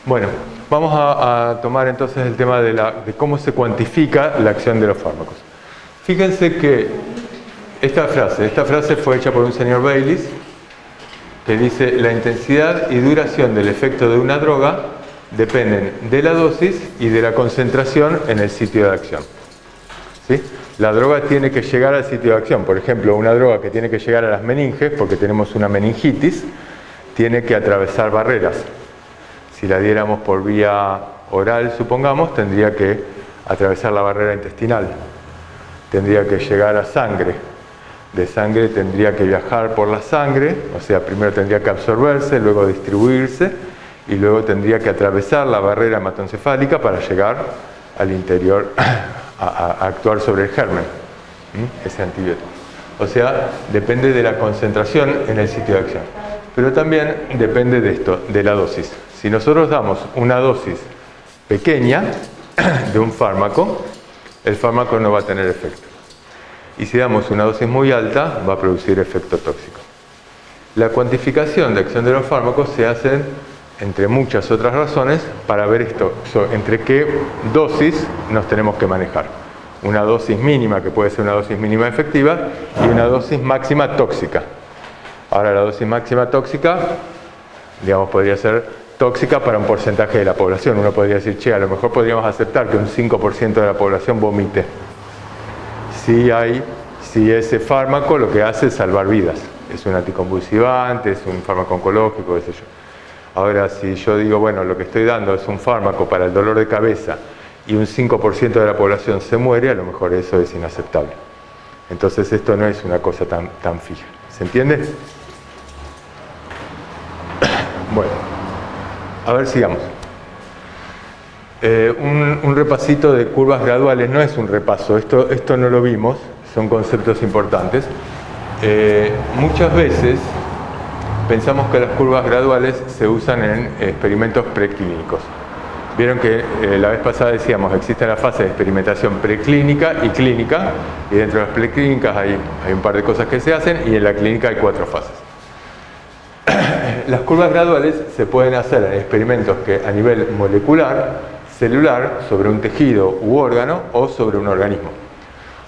Bueno, vamos a tomar entonces el tema de cómo se cuantifica la acción de los fármacos. Fíjense que esta frase fue hecha por un señor Bayliss, que dice: la intensidad y duración del efecto de una droga dependen de la dosis y de la concentración en el sitio de acción. ¿Sí? La droga tiene que llegar al sitio de acción. Por ejemplo, una droga que tiene que llegar a las meninges, porque tenemos una meningitis, tiene que atravesar barreras. Si la diéramos por vía oral, supongamos, tendría que atravesar la barrera intestinal. Tendría que llegar a sangre. De sangre tendría que viajar por la sangre, o sea, primero tendría que absorberse, luego distribuirse, y luego tendría que atravesar la barrera hematoencefálica para llegar al interior a actuar sobre el germen, ese antibiótico. O sea, depende de la concentración en el sitio de acción. Pero también depende de esto, de la dosis. Si nosotros damos una dosis pequeña de un fármaco, el fármaco no va a tener efecto. Y si damos una dosis muy alta, va a producir efecto tóxico. La cuantificación de acción de los fármacos se hace, entre muchas otras razones, para ver esto, entre qué dosis nos tenemos que manejar. Una dosis mínima, que puede ser una dosis mínima efectiva, y una dosis máxima tóxica. Ahora, la dosis máxima tóxica, digamos, podría ser tóxica para un porcentaje de la población. Uno podría decir, che, a lo mejor podríamos aceptar que un 5% de la población vomite. Si ese fármaco lo que hace es salvar vidas. Es un anticonvulsivante, es un fármaco oncológico, qué sé yo. Ahora, si yo digo, bueno, lo que estoy dando es un fármaco para el dolor de cabeza y un 5% de la población se muere, a lo mejor eso es inaceptable. Entonces esto no es una cosa tan fija. ¿Se entiende? Bueno, a ver, sigamos. Un repasito de curvas graduales, no es un repaso, esto no lo vimos, son conceptos importantes. Muchas veces pensamos que las curvas graduales se usan en experimentos preclínicos. Vieron que la vez pasada decíamos, existe la fase de experimentación preclínica y clínica, y dentro de las preclínicas hay un par de cosas que se hacen, y en la clínica hay 4 fases. Las curvas graduales se pueden hacer en experimentos que a nivel molecular, celular, sobre un tejido u órgano o sobre un organismo.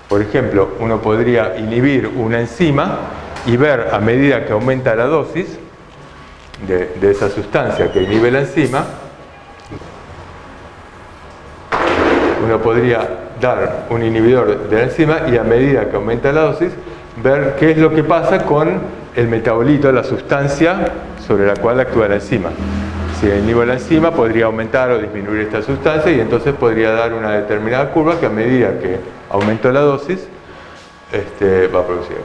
Por ejemplo, uno podría inhibir una enzima y ver a medida que aumenta la dosis de esa sustancia que inhibe la enzima, uno podría dar un inhibidor de la enzima y a medida que aumenta la dosis, ver qué es lo que pasa con el metabolito, la sustancia sobre la cual actúa la enzima. Si inhibo la enzima, podría aumentar o disminuir esta sustancia y entonces podría dar una determinada curva que a medida que aumento la dosis, va a producir.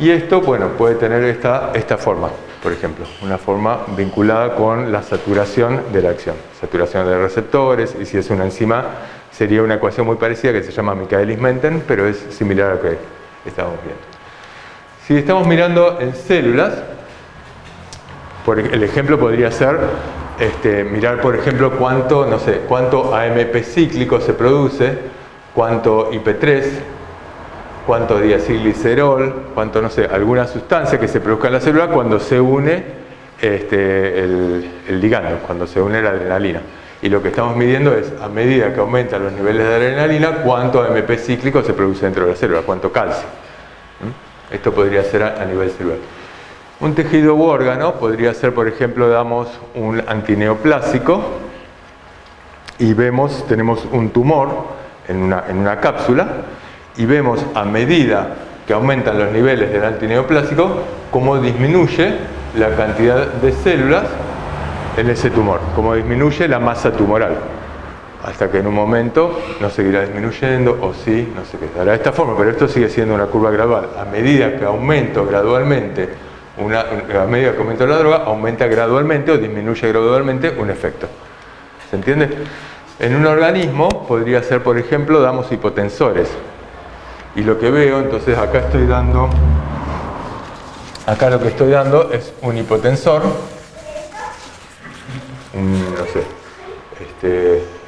Y esto, bueno, puede tener esta forma, por ejemplo, una forma vinculada con la saturación de la acción, saturación de receptores, y si es una enzima, sería una ecuación muy parecida que se llama Michaelis-Menten, pero es similar a lo que estamos viendo. Si estamos mirando en células, el ejemplo podría ser mirar, por ejemplo, cuánto AMP cíclico se produce, cuánto IP3, cuánto diacilglicerol, cuánto, alguna sustancia que se produzca en la célula cuando se une el ligando, cuando se une la adrenalina. Y lo que estamos midiendo es, a medida que aumentan los niveles de adrenalina, cuánto AMP cíclico se produce dentro de la célula, cuánto calcio. Esto podría ser a nivel celular. Un tejido u órgano podría ser, por ejemplo, damos un antineoplásico y tenemos un tumor en una cápsula y vemos a medida que aumentan los niveles del antineoplásico cómo disminuye la cantidad de células en ese tumor, cómo disminuye la masa tumoral, hasta que en un momento no seguirá disminuyendo o sí, no sé qué, dará de esta forma, pero esto sigue siendo una curva gradual. A medida que aumento gradualmente a medida que aumenta la droga, aumenta gradualmente o disminuye gradualmente un efecto. ¿Se entiende? En un organismo podría ser, por ejemplo, damos hipotensores. Y lo que veo, entonces acá lo que estoy dando es un hipotensor,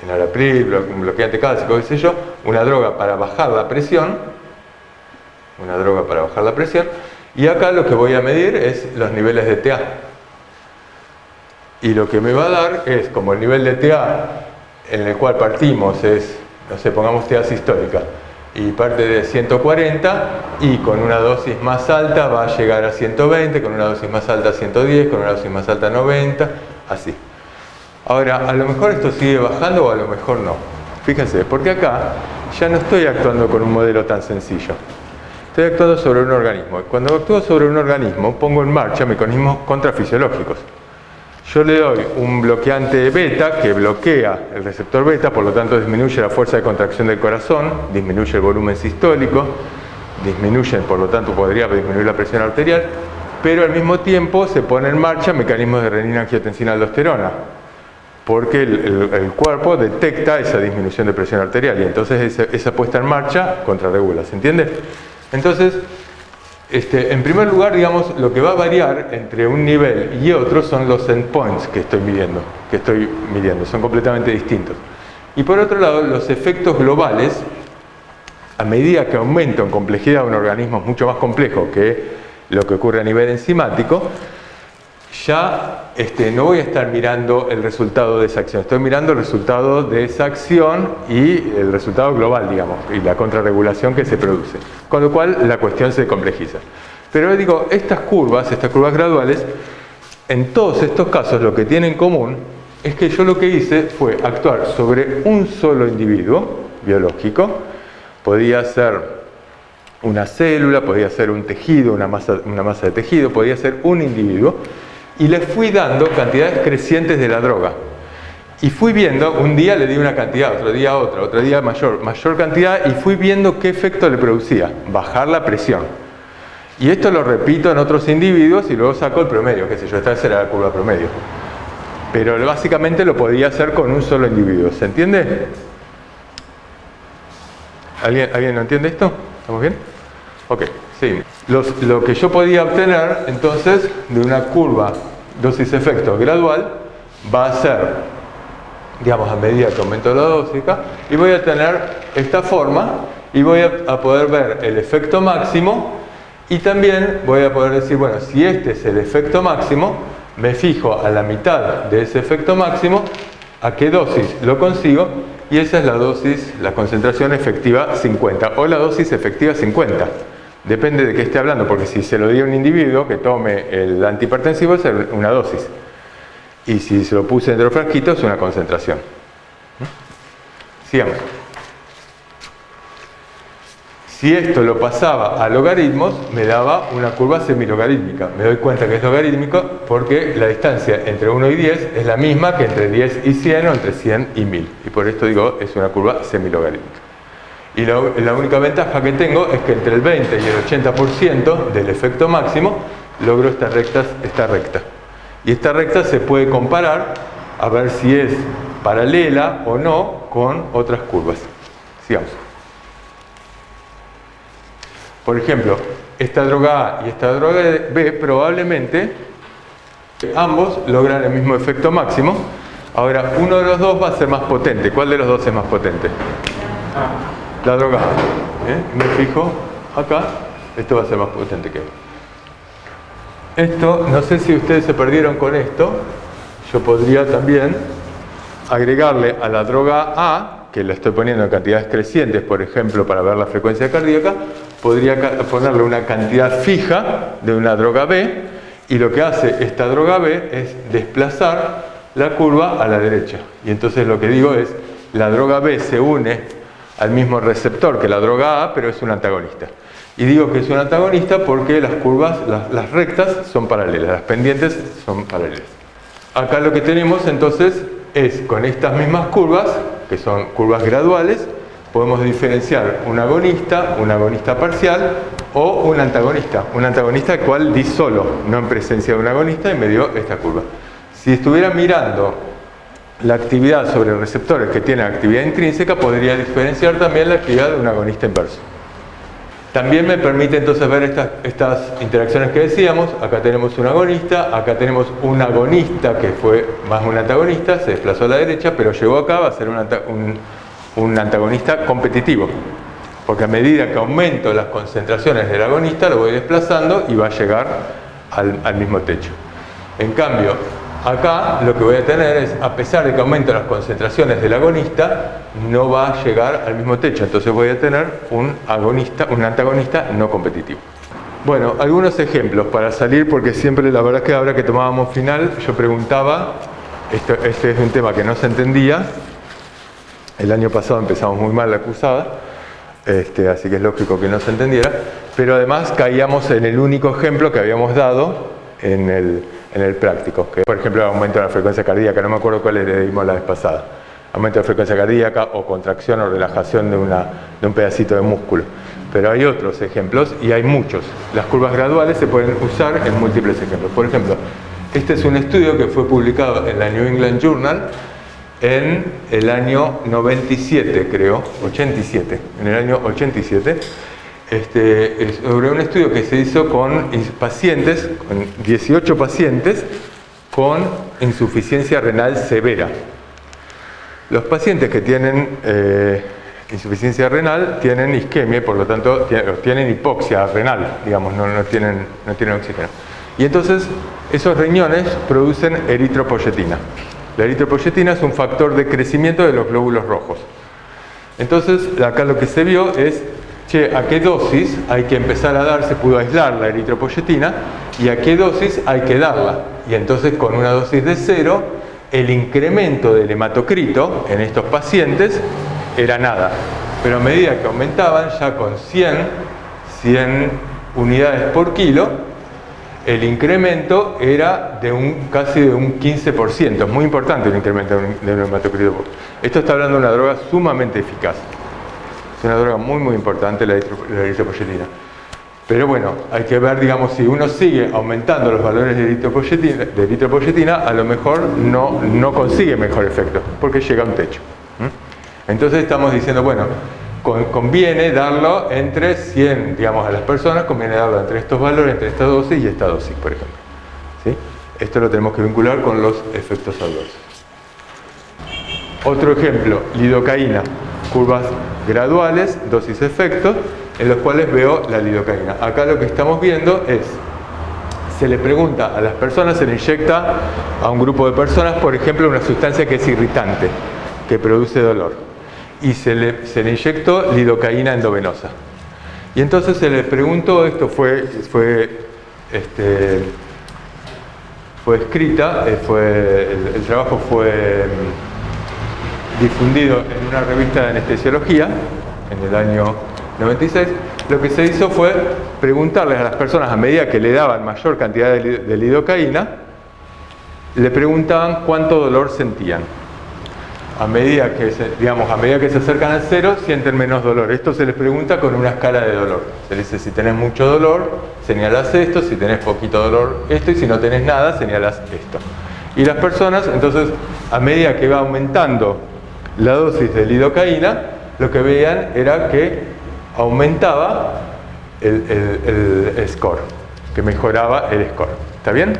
enalapril, un bloqueante cálcico, qué sé yo, una droga para bajar la presión, y acá lo que voy a medir es los niveles de TA. Y lo que me va a dar es, como el nivel de TA en el cual partimos es, no sé, pongamos TA sistólica, y parte de 140, y con una dosis más alta va a llegar a 120, con una dosis más alta a 110, con una dosis más alta a 90, así. Ahora, a lo mejor esto sigue bajando o a lo mejor no. Fíjense, porque acá ya no estoy actuando con un modelo tan sencillo. Estoy actuando sobre un organismo. Cuando actúo sobre un organismo, pongo en marcha mecanismos contrafisiológicos. Yo le doy un bloqueante beta que bloquea el receptor beta, por lo tanto disminuye la fuerza de contracción del corazón, disminuye el volumen sistólico, disminuye, por lo tanto podría disminuir la presión arterial, pero al mismo tiempo se pone en marcha mecanismos de renina-angiotensina-aldosterona, porque el cuerpo detecta esa disminución de presión arterial y entonces esa puesta en marcha contrarregula, ¿se entiende? Entonces, en primer lugar, digamos, lo que va a variar entre un nivel y otro son los endpoints que estoy midiendo, son completamente distintos. Y por otro lado, los efectos globales, a medida que aumento en complejidad un organismo mucho más complejo que lo que ocurre a nivel enzimático, ya no voy a estar mirando el resultado de esa acción, estoy mirando el resultado de esa acción y el resultado global, digamos, y la contrarregulación que se produce. Con lo cual la cuestión se complejiza. Pero digo, estas curvas graduales, en todos estos casos lo que tienen en común es que yo lo que hice fue actuar sobre un solo individuo biológico, podía ser una célula, podía ser un tejido, una masa de tejido, podía ser un individuo, y le fui dando cantidades crecientes de la droga. Y fui viendo, un día le di una cantidad, otro día otra, otro día mayor cantidad, y fui viendo qué efecto le producía, bajar la presión. Y esto lo repito en otros individuos y luego saco el promedio, qué sé yo, esta vez era la curva promedio. Pero básicamente lo podía hacer con un solo individuo, ¿se entiende? ¿Alguien no entiende esto? ¿Estamos bien? Ok, sí. Lo que yo podía obtener entonces de una curva dosis-efecto gradual va a ser, digamos, a medida que aumento la dosis, y voy a tener esta forma y voy a poder ver el efecto máximo y también voy a poder decir, bueno, si este es el efecto máximo, me fijo a la mitad de ese efecto máximo, a qué dosis lo consigo, y esa es la dosis, la concentración efectiva 50 o la dosis efectiva 50. Depende de qué esté hablando, porque si se lo di a un individuo que tome el antihipertensivo es una dosis. Y si se lo puse dentro del frasquito es una concentración. Sigamos. Si esto lo pasaba a logaritmos, me daba una curva semilogarítmica. Me doy cuenta que es logarítmico porque la distancia entre 1 y 10 es la misma que entre 10 y 100 o entre 100 y 1000. Y por esto digo, es una curva semilogarítmica. Y la única ventaja que tengo es que entre el 20 y el 80% del efecto máximo logro esta recta. Y esta recta se puede comparar a ver si es paralela o no con otras curvas. Sigamos. Por ejemplo, esta droga A y esta droga B probablemente ambos logran el mismo efecto máximo. Ahora, uno de los dos va a ser más potente. ¿Cuál de los dos es más potente? La droga A. Me fijo acá, esto va a ser más potente que esto. No sé si ustedes se perdieron con esto. Yo podría también agregarle a la droga A, que la estoy poniendo en cantidades crecientes, por ejemplo, para ver la frecuencia cardíaca, podría ponerle una cantidad fija de una droga B, y lo que hace esta droga B es desplazar la curva a la derecha. Y entonces lo que digo es, la droga B se une al mismo receptor que la droga A, pero es un antagonista. Y digo que es un antagonista porque las curvas, las rectas son paralelas, las pendientes son paralelas. Acá lo que tenemos entonces es, con estas mismas curvas, que son curvas graduales, podemos diferenciar un agonista parcial o un antagonista el cual di solo, no en presencia de un agonista, y me dio esta curva. Si estuviera mirando la actividad sobre receptores que tienen actividad intrínseca, podría diferenciar también la actividad de un agonista inverso. También me permite entonces ver estas interacciones que decíamos. Acá tenemos un agonista, acá tenemos un agonista que fue más un antagonista, se desplazó a la derecha, pero llegó acá, va a ser un antagonista competitivo, porque a medida que aumento las concentraciones del agonista lo voy desplazando y va a llegar al mismo techo. En cambio, Acá lo que voy a tener es, a pesar de que aumenten las concentraciones del agonista, no va a llegar al mismo techo. Entonces voy a tener un antagonista no competitivo. Bueno, algunos ejemplos para salir, porque siempre la verdad es que ahora que tomábamos final, yo preguntaba, este es un tema que no se entendía. El año pasado empezamos muy mal la cursada, así que es lógico que no se entendiera, pero además caíamos en el único ejemplo que habíamos dado en el práctico, que por ejemplo aumento de la frecuencia cardíaca, no me acuerdo cuál le dimos la vez pasada, aumento de frecuencia cardíaca o contracción o relajación de un pedacito de músculo. Pero hay otros ejemplos y hay muchos. Las curvas graduales se pueden usar en múltiples ejemplos. Por ejemplo, este es un estudio que fue publicado en la New England Journal en el año 97, creo, 87, en el año 87. Es sobre un estudio que se hizo con pacientes, con 18 pacientes con insuficiencia renal severa. Los pacientes que tienen insuficiencia renal tienen isquemia, por lo tanto tienen hipoxia renal, digamos, no tienen oxígeno. Y entonces esos riñones producen eritropoyetina. La eritropoyetina es un factor de crecimiento de los glóbulos rojos. Entonces acá lo que se vio es, ¿a qué dosis hay que empezar a dar? Se pudo aislar la eritropoyetina y a qué dosis hay que darla. Y entonces con una dosis de 0, el incremento del hematocrito en estos pacientes era nada, pero a medida que aumentaban, ya con 100 unidades por kilo, el incremento era casi de un 15%. Es muy importante el incremento del hematocrito. Esto está hablando de una droga sumamente eficaz. Es una droga muy muy importante la eritropoyetina. Pero bueno, hay que ver, digamos, si uno sigue aumentando los valores de eritropoyetina, a lo mejor no consigue mejor efecto, porque llega a un techo. Entonces estamos diciendo, bueno, conviene darlo entre 100, digamos, a las personas, conviene darlo entre estos valores, entre esta dosis y esta dosis, por ejemplo. ¿Sí? Esto lo tenemos que vincular con los efectos adversos. Otro ejemplo, lidocaína, curvas graduales, dosis-efectos, en los cuales veo la lidocaína. Acá lo que estamos viendo es, se le pregunta a las personas, se le inyecta a un grupo de personas, por ejemplo, una sustancia que es irritante, que produce dolor. Y se le inyectó lidocaína endovenosa. Y entonces se le preguntó, esto fue escrita, el trabajo fue difundido en una revista de anestesiología en el año 96. Lo que se hizo fue preguntarles a las personas, a medida que le daban mayor cantidad de lidocaína, le preguntaban cuánto dolor sentían. A medida que se acercan al 0, sienten menos dolor. Esto se les pregunta con una escala de dolor. Se les dice, si tenés mucho dolor, señalás esto, si tenés poquito dolor, esto, y si no tenés nada, señalás esto. Y las personas, entonces, a medida que va aumentando la dosis de lidocaína, lo que veían era que aumentaba el score, que mejoraba el score. ¿Está bien?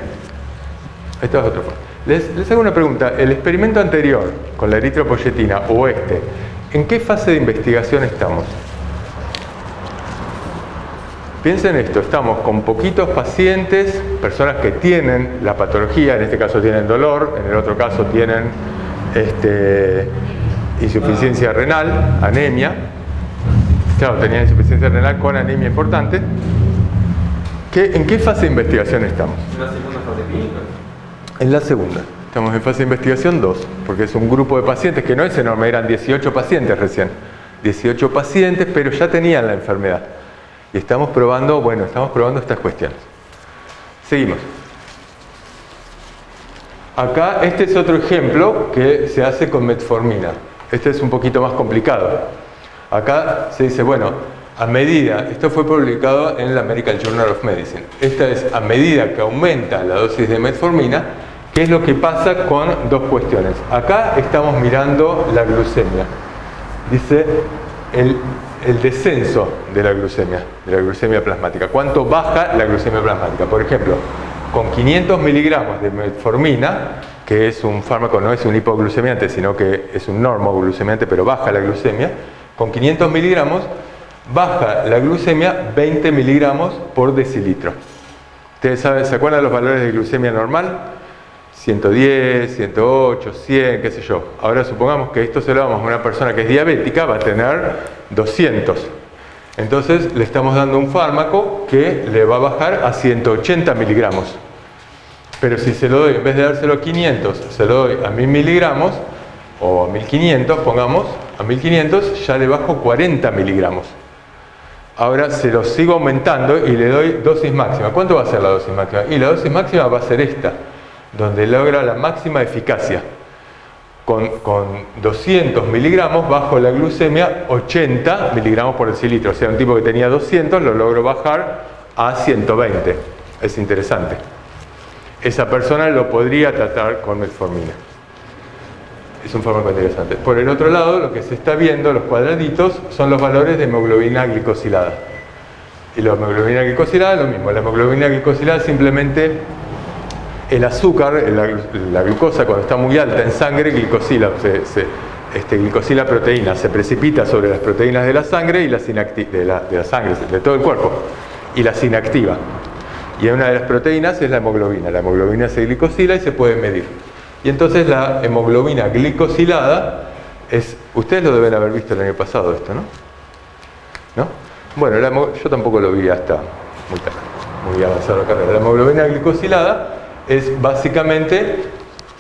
Esto es otra forma. Les hago una pregunta. El experimento anterior con la eritropoyetina o ¿en qué fase de investigación estamos? Piensen esto, estamos con poquitos pacientes, personas que tienen la patología, en este caso tienen dolor, en el otro caso tienen insuficiencia renal, anemia. Claro, tenían insuficiencia renal con anemia importante. ¿En qué fase de investigación estamos? ¿En la segunda fase clínica? En la segunda. Estamos en fase de investigación 2, porque es un grupo de pacientes que no es enorme, eran 18 pacientes recién. 18 pacientes, pero ya tenían la enfermedad. Y estamos probando estas cuestiones. Seguimos. Acá, este es otro ejemplo que se hace con metformina. Este es un poquito más complicado. Acá se dice, bueno, esto fue publicado en la American Journal of Medicine. Esta es a medida que aumenta la dosis de metformina, ¿qué es lo que pasa con dos cuestiones? Acá estamos mirando la glucemia. Dice el descenso de la glucemia plasmática. ¿Cuánto baja la glucemia plasmática? Por ejemplo, con 500 miligramos de metformina, que es un fármaco, no es un hipoglucemiante, sino que es un normoglucemiante, pero baja la glucemia, con 500 miligramos baja la glucemia 20 miligramos por decilitro. ¿Ustedes saben, se acuerdan de los valores de glucemia normal? 110, 108, 100, qué sé yo. Ahora supongamos que esto se lo damos a una persona que es diabética, va a tener 200. Entonces le estamos dando un fármaco que le va a bajar a 180 miligramos. Pero si se lo doy, en vez de dárselo a 500, se lo doy a 1000 miligramos, o a 1500, pongamos, a 1500 ya le bajo 40 miligramos. Ahora se lo sigo aumentando y le doy dosis máxima. ¿Cuánto va a ser la dosis máxima? Y la dosis máxima va a ser esta, donde logra la máxima eficacia. Con 200 miligramos bajo la glucemia 80 miligramos por decilitro. O sea, un tipo que tenía 200 lo logro bajar a 120. Es interesante. Esa persona lo podría tratar con metformina. Es un fármaco interesante. Por el otro lado, lo que se está viendo, los cuadraditos, son los valores de hemoglobina glicosilada. Y la hemoglobina glicosilada es lo mismo. La hemoglobina glicosilada simplemente el azúcar, la glucosa, cuando está muy alta en sangre, glicosila, glicosila proteínas, se precipita sobre las proteínas de la sangre y de la sangre, de todo el cuerpo, y las inactiva. Y una de las proteínas es la hemoglobina. La hemoglobina se glicosila y se puede medir. Y entonces la hemoglobina glicosilada es... Ustedes lo deben haber visto el año pasado esto, ¿no? ¿No? Bueno, yo tampoco lo vi hasta muy tarde, muy avanzada la carrera. La hemoglobina glicosilada es básicamente,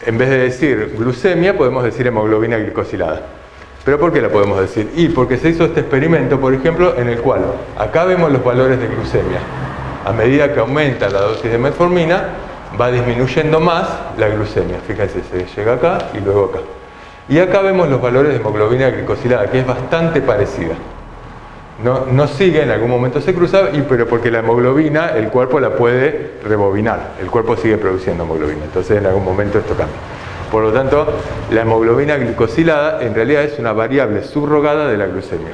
en vez de decir glucemia, podemos decir hemoglobina glicosilada. ¿Pero por qué la podemos decir? Y porque se hizo este experimento, por ejemplo, en el cual acá vemos los valores de glucemia. A medida que aumenta la dosis de metformina, va disminuyendo más la glucemia. Fíjense, se llega acá y luego acá. Y acá vemos los valores de hemoglobina glicosilada, que es bastante parecida. No sigue, en algún momento se cruza, pero porque la hemoglobina, el cuerpo la puede rebobinar. El cuerpo sigue produciendo hemoglobina, entonces en algún momento esto cambia. Por lo tanto, la hemoglobina glicosilada en realidad es una variable subrogada de la glucemia.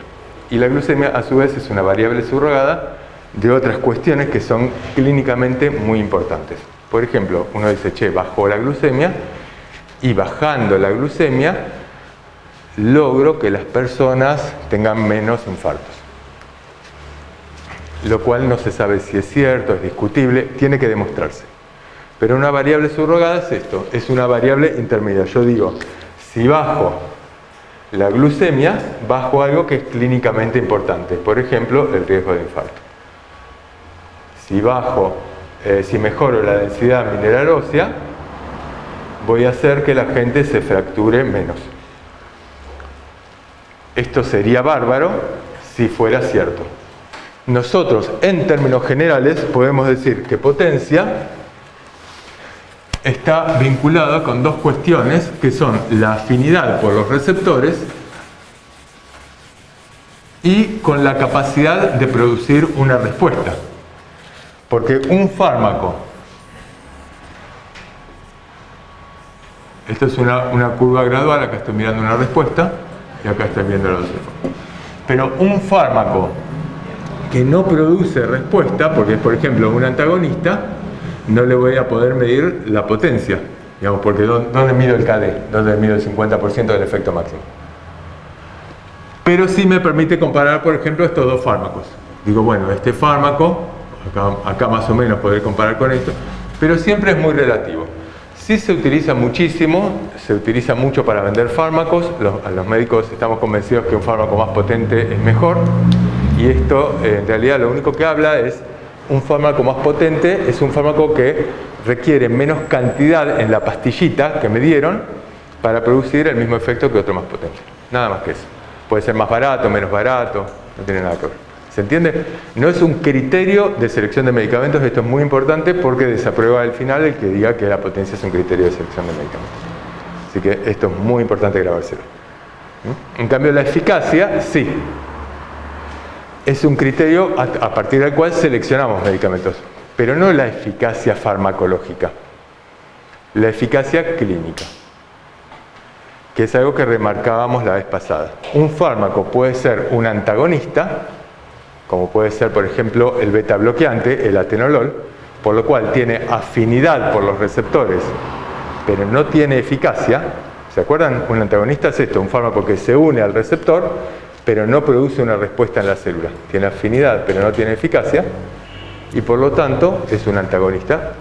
Y la glucemia, a su vez, es una variable subrogada de otras cuestiones que son clínicamente muy importantes. Por ejemplo, uno dice, che, bajó la glucemia, y bajando la glucemia, logro que las personas tengan menos infartos. Lo cual no se sabe si es cierto, es discutible, tiene que demostrarse. Pero una variable subrogada es esto, es una variable intermedia. Yo digo, si bajo la glucemia, bajo algo que es clínicamente importante. Por ejemplo, el riesgo de infarto. Si mejoro la densidad mineral ósea, voy a hacer que la gente se fracture menos. Esto sería bárbaro si fuera cierto. Nosotros, en términos generales, podemos decir que potencia está vinculada con dos cuestiones, que son la afinidad por los receptores y con la capacidad de producir una respuesta. Porque un fármaco, esto es una curva gradual, acá estoy mirando una respuesta y acá estoy viendo la otra. Pero un fármaco que no produce respuesta, porque es por ejemplo un antagonista, no le voy a poder medir la potencia, digamos, porque ¿dónde mido el KD? ¿Dónde mido el 50% del efecto máximo? Pero sí me permite comparar, por ejemplo, estos dos fármacos. Digo, bueno, este fármaco, acá más o menos podré comparar con esto, pero siempre es muy relativo. Sí se utiliza muchísimo, se utiliza mucho para vender fármacos. Los médicos estamos convencidos que un fármaco más potente es mejor. Y esto, en realidad, lo único que habla es un fármaco más potente, es un fármaco que requiere menos cantidad en la pastillita que me dieron para producir el mismo efecto que otro más potente. Nada más que eso. Puede ser más barato, menos barato, no tiene nada que ver. ¿Se entiende? No es un criterio de selección de medicamentos, esto es muy importante porque desaprueba al final el que diga que la potencia es un criterio de selección de medicamentos. Así que esto es muy importante grabárselo. En cambio, la eficacia, sí. Es un criterio a partir del cual seleccionamos medicamentos, pero no la eficacia farmacológica, la eficacia clínica, que es algo que remarcábamos la vez pasada. Un fármaco puede ser un antagonista, como puede ser, por ejemplo, el beta bloqueante, el atenolol, por lo cual tiene afinidad por los receptores, pero no tiene eficacia. ¿Se acuerdan? Un antagonista es esto, un fármaco que se une al receptor, pero no produce una respuesta en la célula. Tiene afinidad, pero no tiene eficacia, y por lo tanto es un antagonista,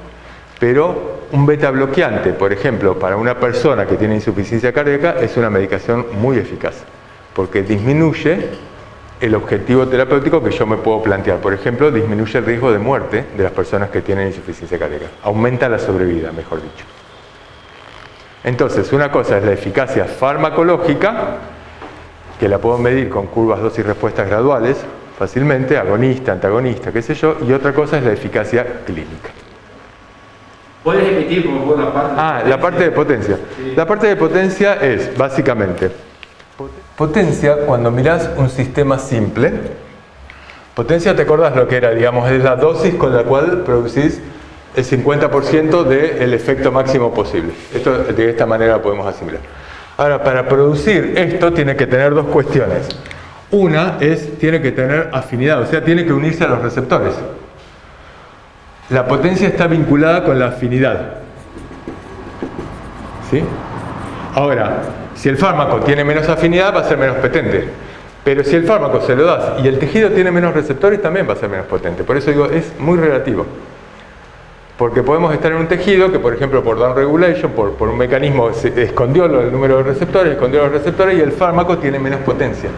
pero un beta bloqueante, por ejemplo, para una persona que tiene insuficiencia cardíaca, es una medicación muy eficaz, porque disminuye el objetivo terapéutico que yo me puedo plantear. Por ejemplo, disminuye el riesgo de muerte de las personas que tienen insuficiencia cardíaca. Aumenta la sobrevida, mejor dicho. Entonces, una cosa es la eficacia farmacológica, que la puedo medir con curvas dosis-respuestas graduales, fácilmente, agonista, antagonista, qué sé yo, y otra cosa es la eficacia clínica. ¿Puedes repetir por favor la parte? La parte de potencia. Sí. La parte de potencia es, básicamente, potencia cuando mirás un sistema simple. Potencia, ¿te acordás lo que era? Digamos, es la dosis con la cual producís el 50% del efecto máximo posible. Esto de esta manera lo podemos asimilar. Ahora, para producir esto tiene que tener dos cuestiones. Una es, tiene que tener afinidad, o sea, tiene que unirse a los receptores. La potencia está vinculada con la afinidad. ¿Sí? Ahora, si el fármaco tiene menos afinidad, va a ser menos potente. Pero si el fármaco se lo das y el tejido tiene menos receptores, también va a ser menos potente. Por eso digo, es muy relativo. Porque podemos estar en un tejido que, por ejemplo, por down regulation, por un mecanismo, se escondió el número de receptores, escondió los receptores y el fármaco tiene menos potencia.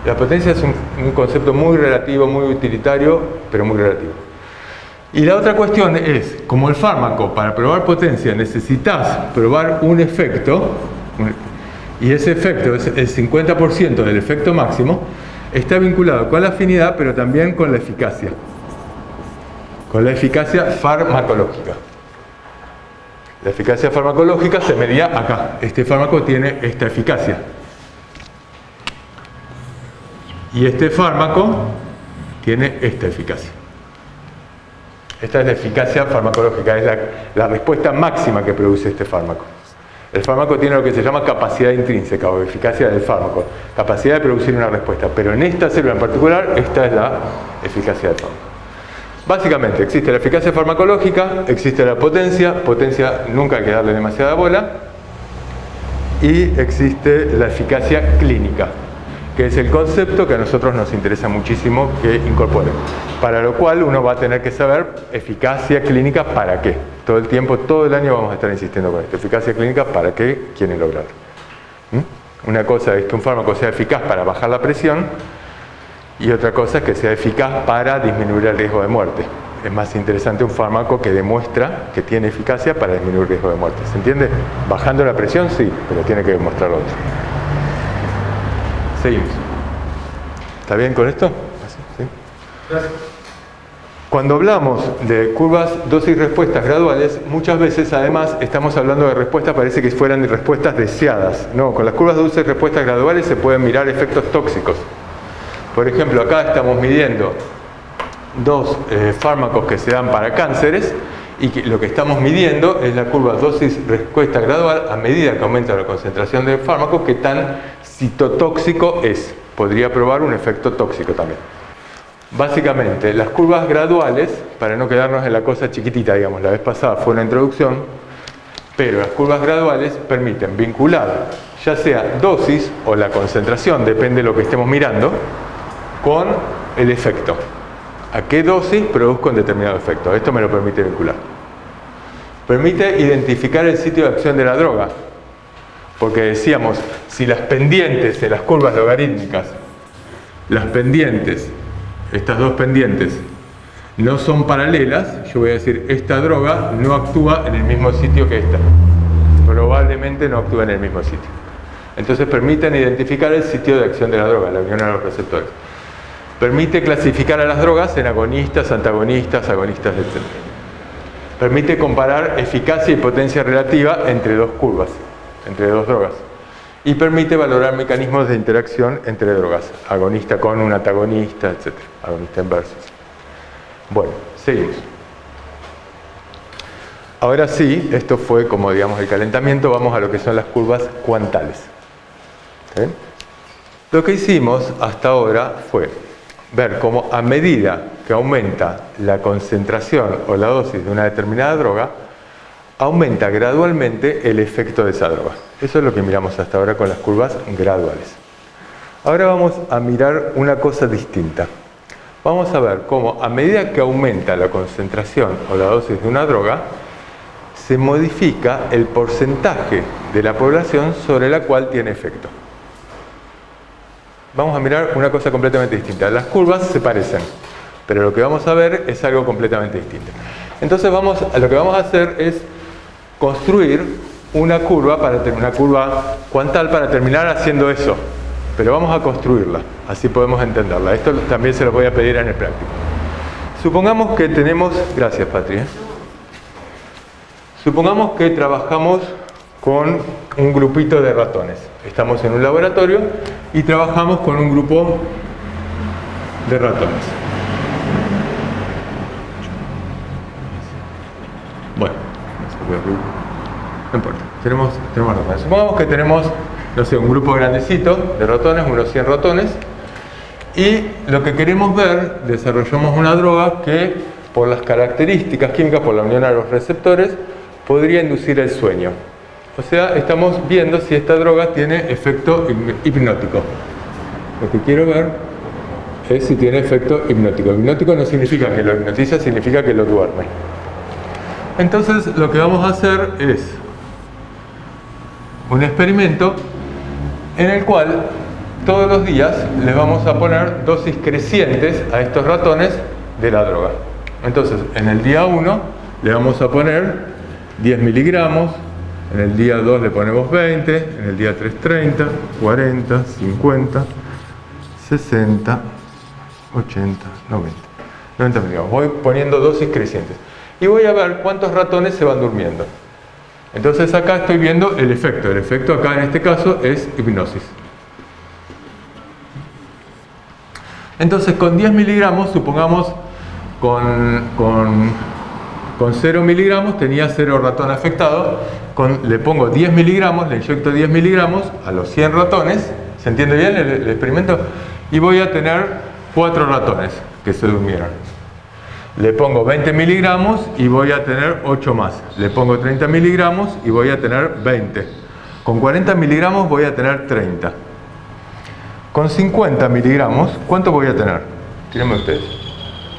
La potencia es un concepto muy relativo, muy utilitario, pero muy relativo. Y la otra cuestión es, como el fármaco, para probar potencia necesitas probar un efecto, y ese efecto es el 50% del efecto máximo, está vinculado con la afinidad, pero también con la eficacia. Con la eficacia farmacológica. La eficacia farmacológica se medía acá. Este fármaco tiene esta eficacia. Y este fármaco tiene esta eficacia. Esta es la eficacia farmacológica, es la respuesta máxima que produce este fármaco. El fármaco tiene lo que se llama capacidad intrínseca o eficacia del fármaco, capacidad de producir una respuesta, pero en esta célula en particular, esta es la eficacia del fármaco. Básicamente, existe la eficacia farmacológica, existe la potencia, potencia nunca hay que darle demasiada bola, y existe la eficacia clínica, que es el concepto que a nosotros nos interesa muchísimo que incorpore. Para lo cual uno va a tener que saber eficacia clínica para qué. Todo el tiempo, todo el año vamos a estar insistiendo con esto. Eficacia clínica para qué quieren lograrlo. Una cosa es que un fármaco sea eficaz para bajar la presión y otra cosa es que sea eficaz para disminuir el riesgo de muerte. Es más interesante un fármaco que demuestra que tiene eficacia para disminuir el riesgo de muerte. ¿Se entiende? Bajando la presión, sí, pero tiene que demostrar otro. Seguimos. ¿Está bien con esto? ¿Sí? Gracias. Cuando hablamos de curvas dosis-respuestas graduales, muchas veces además estamos hablando de respuestas, parece que fueran respuestas deseadas. No, con las curvas dosis-respuestas graduales se pueden mirar efectos tóxicos. Por ejemplo, acá estamos midiendo dos fármacos que se dan para cánceres y lo que estamos midiendo es la curva dosis-respuesta gradual a medida que aumenta la concentración del fármaco, qué tan citotóxico es. Podría probar un efecto tóxico también. Básicamente, las curvas graduales, para no quedarnos en la cosa chiquitita, digamos, la vez pasada fue una introducción, pero las curvas graduales permiten vincular ya sea dosis o la concentración, depende de lo que estemos mirando, con el efecto. ¿A qué dosis produzco un determinado efecto? Esto me lo permite vincular. Permite identificar el sitio de acción de la droga. Porque decíamos, si las pendientes de las curvas logarítmicas, las pendientes, estas dos pendientes, no son paralelas, yo voy a decir, esta droga no actúa en el mismo sitio que esta. Probablemente no actúa en el mismo sitio. Entonces permiten identificar el sitio de acción de la droga, la unión a los receptores. Permite clasificar a las drogas en agonistas, antagonistas, agonistas, etc. Permite comparar eficacia y potencia relativa entre dos curvas, entre dos drogas. Y permite valorar mecanismos de interacción entre drogas, agonista con un antagonista, etc. Agonista inverso. Bueno, seguimos. Ahora sí, esto fue como digamos el calentamiento, vamos a lo que son las curvas cuantales. ¿Sí? Lo que hicimos hasta ahora fue ver cómo a medida que aumenta la concentración o la dosis de una determinada droga, aumenta gradualmente el efecto de esa droga. Eso es lo que miramos hasta ahora con las curvas graduales. Ahora vamos a mirar una cosa distinta. Vamos a ver cómo a medida que aumenta la concentración o la dosis de una droga, se modifica el porcentaje de la población sobre la cual tiene efecto. Vamos a mirar una cosa completamente distinta. Las curvas se parecen, pero lo que vamos a ver es algo completamente distinto. Entonces lo que vamos a hacer es construir una curva cuantal para terminar haciendo eso. Pero vamos a construirla, así podemos entenderla. Esto también se lo voy a pedir en el práctico. Supongamos que tenemos... Gracias, Patri. Supongamos que trabajamos con un grupito de ratones. Estamos en un laboratorio y trabajamos con un grupo de ratones. Bueno, no importa, tenemos ratones. Supongamos que tenemos, no sé, un grupo grandecito de ratones, unos 100 ratones, y lo que queremos ver, desarrollamos una droga que, por las características químicas, por la unión a los receptores, podría inducir el sueño. O sea, estamos viendo si esta droga tiene efecto hipnótico. Lo que quiero ver es si tiene efecto hipnótico. Hipnótico no significa que lo hipnotiza, significa que lo duerme. Entonces, lo que vamos a hacer es un experimento en el cual todos los días les vamos a poner dosis crecientes a estos ratones de la droga. Entonces, en el día 1 le vamos a poner 10 miligramos, en el día 2 le ponemos 20, en el día 3 30, 40, 50, 60, 80, 90 miligramos. Voy poniendo dosis crecientes y voy a ver cuántos ratones se van durmiendo. Entonces acá estoy viendo el efecto. El efecto acá en este caso es hipnosis. Entonces con 10 miligramos, supongamos con 0 miligramos tenía 0 ratón afectado. Le pongo 10 miligramos, le inyecto 10 miligramos a los 100 ratones. ¿Se entiende bien el experimento? Y voy a tener 4 ratones que se durmieron. Le pongo 20 miligramos y voy a tener 8 más. Le pongo 30 miligramos y voy a tener 20. Con 40 miligramos voy a tener 30. Con 50 miligramos, ¿cuánto voy a tener? Tírenme ustedes.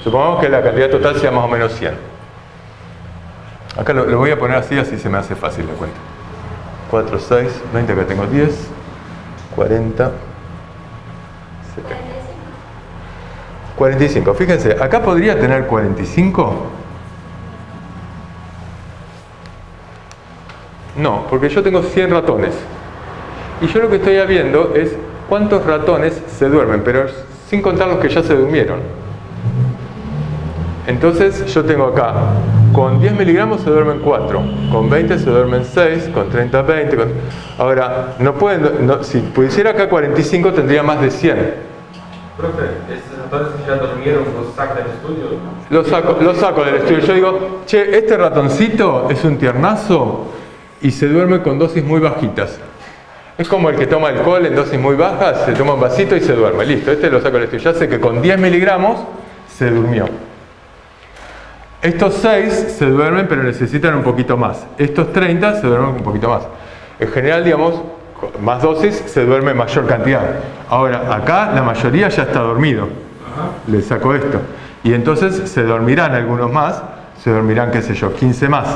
Supongamos que la cantidad total sea más o menos 100. Acá lo voy a poner así se me hace fácil la cuenta. 4, 6, 20, acá tengo 10, 40, 70. 45. Fíjense, acá podría tener 45. No, porque yo tengo 100 ratones. Y yo lo que estoy viendo es cuántos ratones se duermen, pero sin contar los que ya se durmieron. Entonces yo tengo acá, con 10 miligramos se duermen 4, con 20 se duermen 6, con 30, 20. Ahora, si pusiera acá 45 tendría más de 100. Profe, ¿estos ratones que ya durmieron los saca del estudio? Los saco del estudio. Yo digo, che, este ratoncito es un tiernazo y se duerme con dosis muy bajitas. Es como el que toma alcohol en dosis muy bajas, se toma un vasito y se duerme. Listo, este lo saco del estudio. Ya sé que con 10 miligramos se durmió. Estos 6 se duermen pero necesitan un poquito más. Estos 30 se duermen un poquito más. En general, digamos, más dosis se duerme mayor cantidad. Ahora, acá la mayoría ya está dormido. Le saco esto. Y entonces se dormirán algunos más. Se dormirán, qué sé yo, 15 más.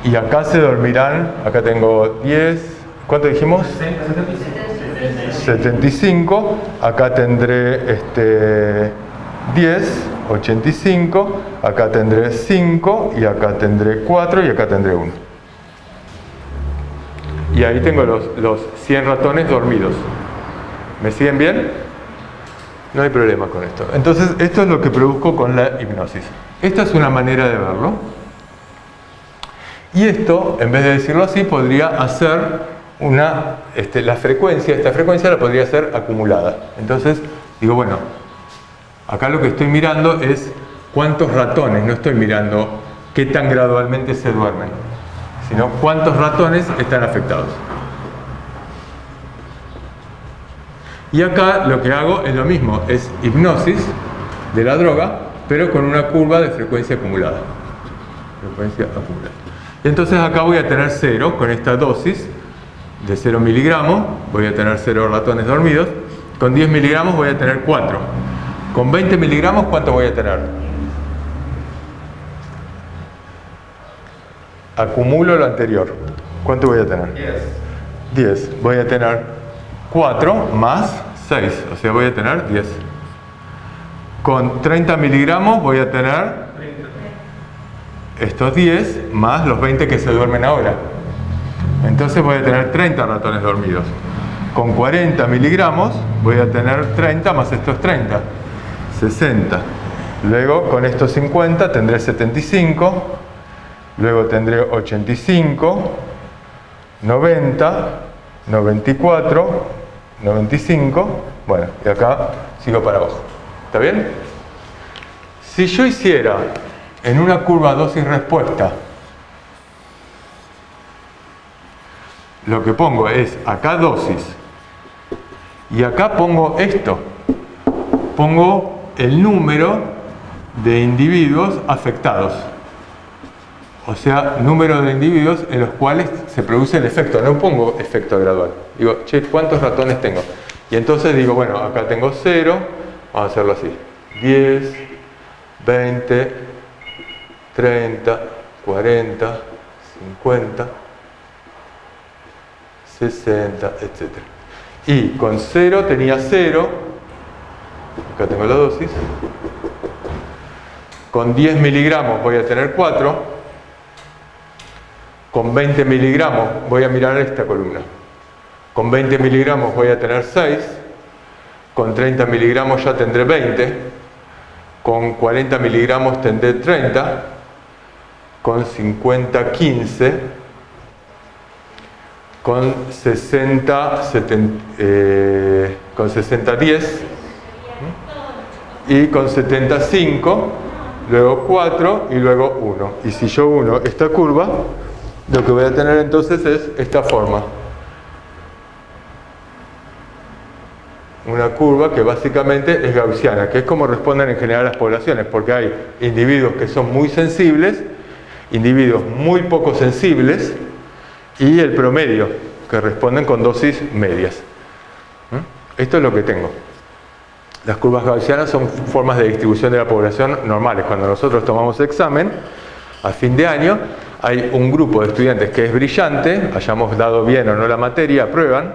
Y acá se dormirán, acá tengo 10, ¿cuánto dijimos? 75. Acá tendré 10, 85. Acá tendré 5. Y acá tendré 4. Y acá tendré 1. Y ahí tengo los 100 ratones dormidos. ¿Me siguen bien? No hay problema con esto. Entonces, esto es lo que produzco con la hipnosis. Esta es una manera de verlo. Y esto, en vez de decirlo así, podría hacer esta frecuencia la podría hacer acumulada. Entonces, digo, bueno, acá lo que estoy mirando es cuántos ratones, no estoy mirando qué tan gradualmente se duermen, sino cuántos ratones están afectados. Y acá lo que hago es lo mismo, es hipnosis de la droga, pero con una curva de frecuencia acumulada. Y entonces acá voy a tener 0 con esta dosis de 0 miligramos, voy a tener 0 ratones dormidos. Con 10 miligramos voy a tener 4. Con 20 miligramos, ¿cuánto voy a tener? acumulo lo anterior. ¿Cuánto voy a tener? 10. Voy a tener 4 más 6, o sea, voy a tener 10. Con 30 miligramos voy a tener estos 10 más los 20 que se duermen ahora. Entonces voy a tener 30 ratones dormidos. Con 40 miligramos voy a tener 30 más estos 30, 60. Luego con estos 50 tendré 75. Luego tendré 85, 90, 94, 95. Bueno, y acá sigo para abajo. ¿Está bien? Si yo hiciera en una curva dosis-respuesta, lo que pongo es acá dosis y acá pongo esto, pongo el número de individuos afectados, o sea, número de individuos en los cuales se produce el efecto. No pongo efecto gradual, digo, che, ¿cuántos ratones tengo? Y entonces digo, bueno, acá tengo 0, vamos a hacerlo así, 10, 20, 30, 40, 50, 60, etc. Y con 0 tenía 0, acá tengo la dosis. Con 10 miligramos voy a tener 4. Con 20 miligramos voy a mirar esta columna. Con 20 miligramos voy a tener 6. Con 30 miligramos ya tendré 20. Con 40 miligramos tendré 30. Con 50, 15. Con 60, 10 y con 75, luego 4 y luego 1. Y si yo uno esta curva, lo que voy a tener entonces es esta forma. Una curva que básicamente es gaussiana, que es como responden en general las poblaciones, porque hay individuos que son muy sensibles, individuos muy poco sensibles, y el promedio, que responden con dosis medias. Esto es lo que tengo. Las curvas gaussianas son formas de distribución de la población normales. Cuando nosotros tomamos examen, a fin de año, hay un grupo de estudiantes que es brillante, hayamos dado bien o no la materia, aprueban.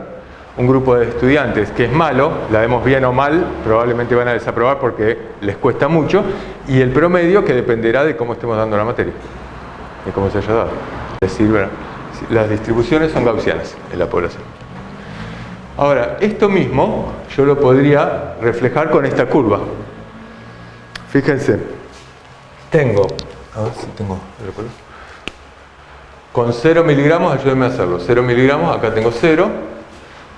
Un grupo de estudiantes que es malo, la vemos bien o mal, probablemente van a desaprobar porque les cuesta mucho. Y el promedio, que dependerá de cómo estemos dando la materia, de cómo se haya dado. Es decir, las distribuciones son gaussianas en la población. Ahora, esto mismo yo lo podría reflejar con esta curva. Fíjense, tengo, a ver si tengo el color. Con 0 miligramos, ayúdenme a hacerlo. 0 miligramos, acá tengo 0.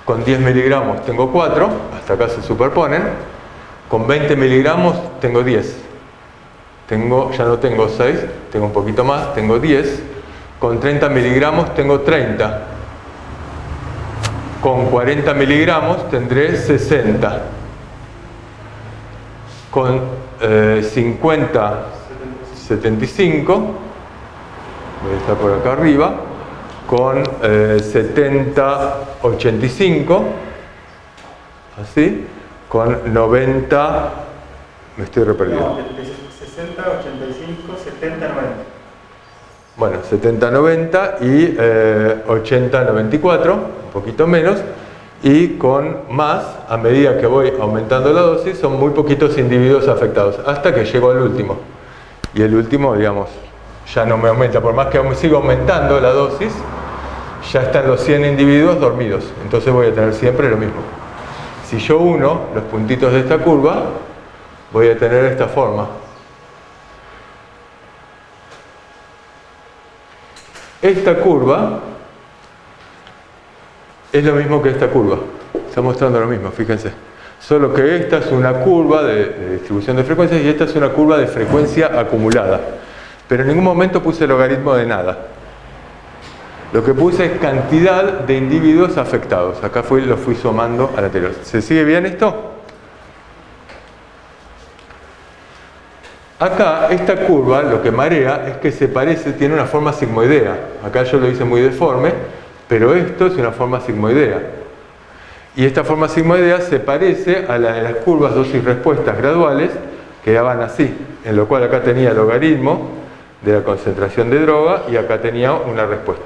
Con 10 miligramos tengo 4, hasta acá se superponen. Con 20 miligramos tengo 10. Ya no tengo 6, tengo un poquito más, tengo 10. Con 30 miligramos tengo 30. Con 40 miligramos tendré 60. Con 50, 75. Voy a estar por acá arriba. Con 70, 85. Así. Con 90. Me estoy reperdido. No, 60, 85, 70, 90. Bueno, 70, 90 y 80, 94, un poquito menos, y con más, a medida que voy aumentando la dosis, son muy poquitos individuos afectados, hasta que llego al último. Y el último, digamos, ya no me aumenta, por más que sigo aumentando la dosis, ya están los 100 individuos dormidos, entonces voy a tener siempre lo mismo. Si yo uno los puntitos de esta curva, voy a tener esta forma. Esta curva es lo mismo que esta curva. Está mostrando lo mismo, fíjense. Solo que esta es una curva de distribución de frecuencias y esta es una curva de frecuencia acumulada. Pero en ningún momento puse logaritmo de nada. Lo que puse es cantidad de individuos afectados. Acá lo fui sumando al anterior. ¿Se sigue bien esto? Acá, esta curva lo que marea es que se parece, tiene una forma sigmoidea. Acá yo lo hice muy deforme, pero esto es una forma sigmoidea. Y esta forma sigmoidea se parece a la de las curvas dosis-respuestas graduales, que daban así, en lo cual acá tenía logaritmo de la concentración de droga y acá tenía una respuesta.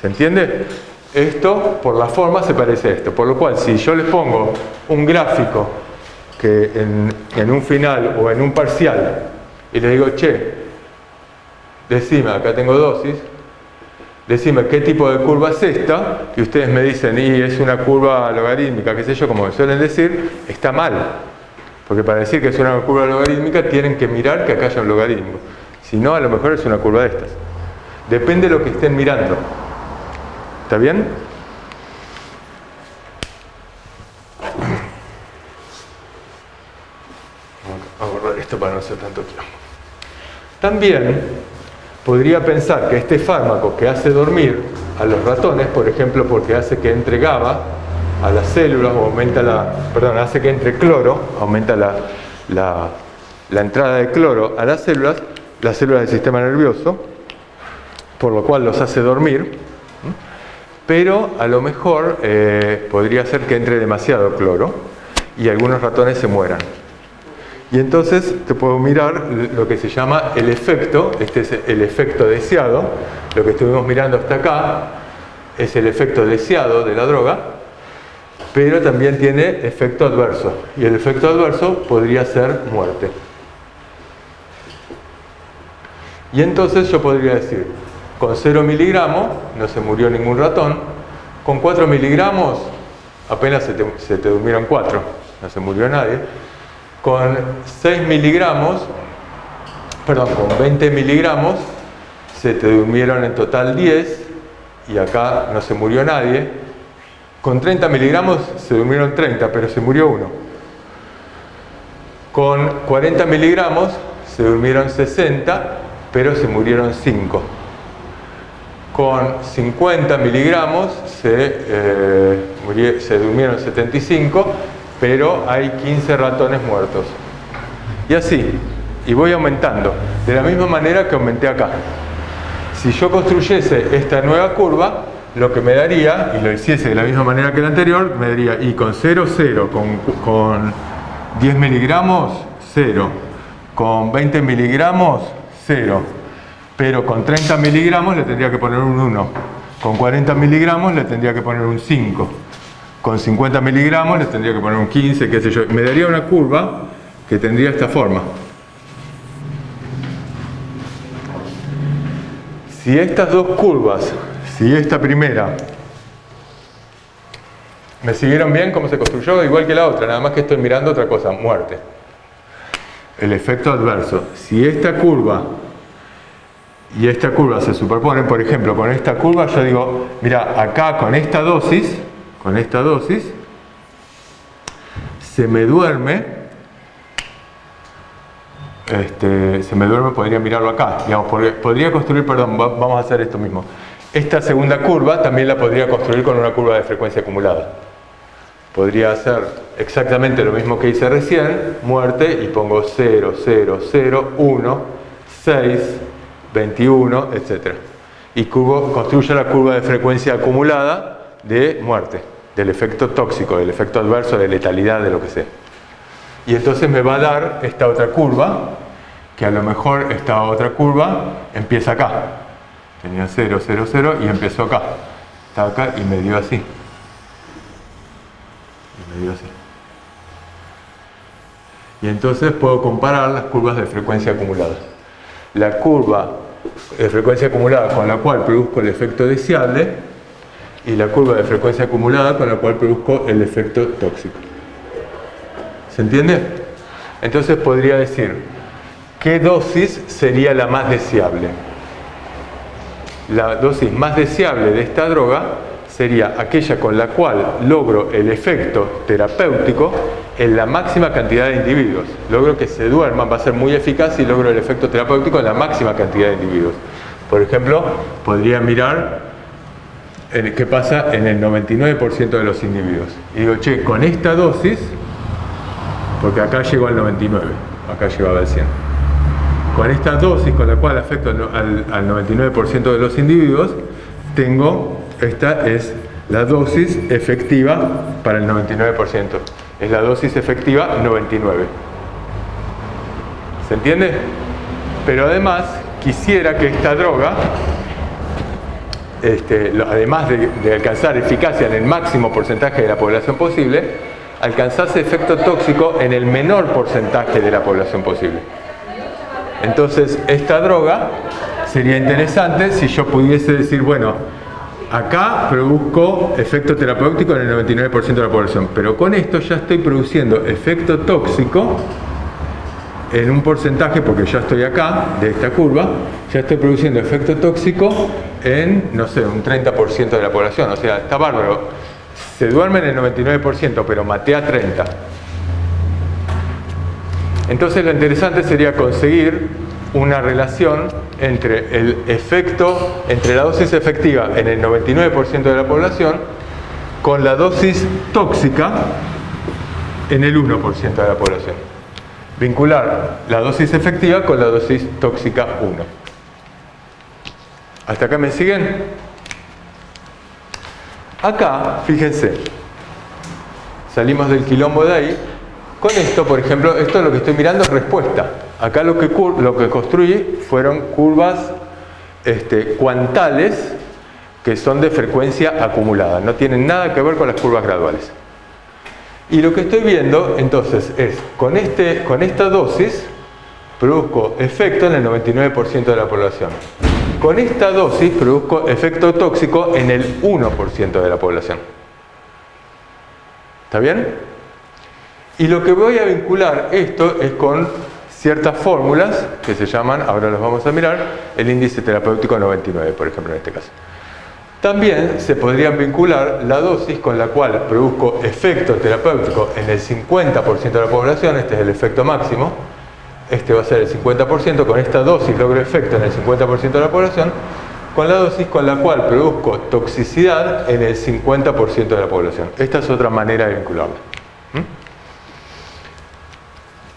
¿Se entiende? Esto, por la forma, se parece a esto. Por lo cual, si yo les pongo un gráfico que en un final o en un parcial y les digo, che, decime, acá tengo dosis, decime qué tipo de curva es esta, y ustedes me dicen, y es una curva logarítmica, qué sé yo, como suelen decir, está mal. Porque para decir que es una curva logarítmica tienen que mirar que acá haya un logaritmo. Si no, a lo mejor es una curva de estas. Depende de lo que estén mirando. ¿Está bien? Vamos a borrar esto para no hacer tanto tiempo. También podría pensar que este fármaco que hace dormir a los ratones, por ejemplo, porque hace que entre GABA a las células, o hace que entre cloro, aumenta la entrada de cloro a las células del sistema nervioso, por lo cual los hace dormir, pero a lo mejor podría ser que entre demasiado cloro y algunos ratones se mueran. Y entonces te puedo mirar lo que se llama el efecto, este es el efecto deseado, lo que estuvimos mirando hasta acá es el efecto deseado de la droga, pero también tiene efecto adverso, y el efecto adverso podría ser muerte. Y entonces yo podría decir, con 0 miligramos no se murió ningún ratón, con 4 miligramos apenas se te durmieron 4, no se murió nadie, con 6 miligramos, con 20 miligramos se te durmieron en total 10 y acá no se murió nadie. Con 30 miligramos se durmieron 30, pero se murió uno. Con 40 miligramos se durmieron 60, pero se murieron 5. Con 50 miligramos se durmieron 75, pero hay 15 ratones muertos. Y así, y voy aumentando, de la misma manera que aumenté acá. Si yo construyese esta nueva curva, lo que me daría, y lo hiciese de la misma manera que la anterior, me daría, y con 0, 0, con 10 miligramos, 0, con 20 miligramos, 0, pero con 30 miligramos le tendría que poner un 1, con 40 miligramos le tendría que poner un 5, con 50 miligramos le tendría que poner un 15, qué sé yo, me daría una curva que tendría esta forma. Si estas dos curvas, si esta primera, ¿me siguieron bien cómo se construyó? Igual que la otra, nada más que estoy mirando otra cosa, muerte. El efecto adverso. Si esta curva y esta curva se superponen, por ejemplo, con esta curva, yo digo, mira, acá con esta dosis, se me duerme, podría mirarlo acá, digamos, podría construir, vamos a hacer esto mismo. Esta segunda curva también la podría construir con una curva de frecuencia acumulada. Podría hacer exactamente lo mismo que hice recién, muerte, y pongo 0, 0, 0, 1, 6, 21, etc. Y construyo la curva de frecuencia acumulada de muerte, del efecto tóxico, del efecto adverso, de letalidad, de lo que sea. Y entonces me va a dar esta otra curva, que a lo mejor esta otra curva empieza acá. Tenía 0, 0, 0 y empezó acá. Está acá y me dio así. Y entonces puedo comparar las curvas de frecuencia acumulada. La curva de frecuencia acumulada con la cual produzco el efecto deseable y la curva de frecuencia acumulada con la cual produzco el efecto tóxico. ¿Se entiende? Entonces podría decir, ¿qué dosis sería la más deseable? La dosis más deseable de esta droga sería aquella con la cual logro el efecto terapéutico en la máxima cantidad de individuos. Logro que se duerman, va a ser muy eficaz y logro el efecto terapéutico en la máxima cantidad de individuos. Por ejemplo, podría mirar qué pasa en el 99% de los individuos. Y digo, che, con esta dosis, porque acá llegó al 99, acá llegaba al 100. Con esta dosis con la cual afecto al 99% de los individuos, esta es la dosis efectiva para el 99%. Es la dosis efectiva 99. ¿Se entiende? Pero además quisiera que esta droga, además de alcanzar eficacia en el máximo porcentaje de la población posible, alcanzase efecto tóxico en el menor porcentaje de la población posible. Entonces, esta droga sería interesante si yo pudiese decir, bueno, acá produzco efecto terapéutico en el 99% de la población, pero con esto ya estoy produciendo efecto tóxico en un porcentaje, porque ya estoy acá, de esta curva, ya estoy produciendo efecto tóxico en, no sé, un 30% de la población. O sea, está bárbaro. Se duerme en el 99%, pero maté a 30%. Entonces lo interesante sería conseguir una relación entre el efecto, entre la dosis efectiva en el 99% de la población con la dosis tóxica en el 1% de la población. Vincular la dosis efectiva con la dosis tóxica 1. ¿Hasta acá me siguen? Acá, fíjense, salimos del quilombo de ahí. Con esto, por ejemplo, esto es lo que estoy mirando, respuesta. Acá lo que construí fueron curvas cuantales que son de frecuencia acumulada. No tienen nada que ver con las curvas graduales. Y lo que estoy viendo, entonces, es con esta dosis produzco efecto en el 99% de la población. Con esta dosis produzco efecto tóxico en el 1% de la población. ¿Está bien? Y lo que voy a vincular esto es con ciertas fórmulas que se llaman, ahora las vamos a mirar, el índice terapéutico 99, por ejemplo, en este caso. También se podrían vincular la dosis con la cual produzco efecto terapéutico en el 50% de la población, este es el efecto máximo, este va a ser el 50%, con esta dosis logro efecto en el 50% de la población, con la dosis con la cual produzco toxicidad en el 50% de la población. Esta es otra manera de vincularla.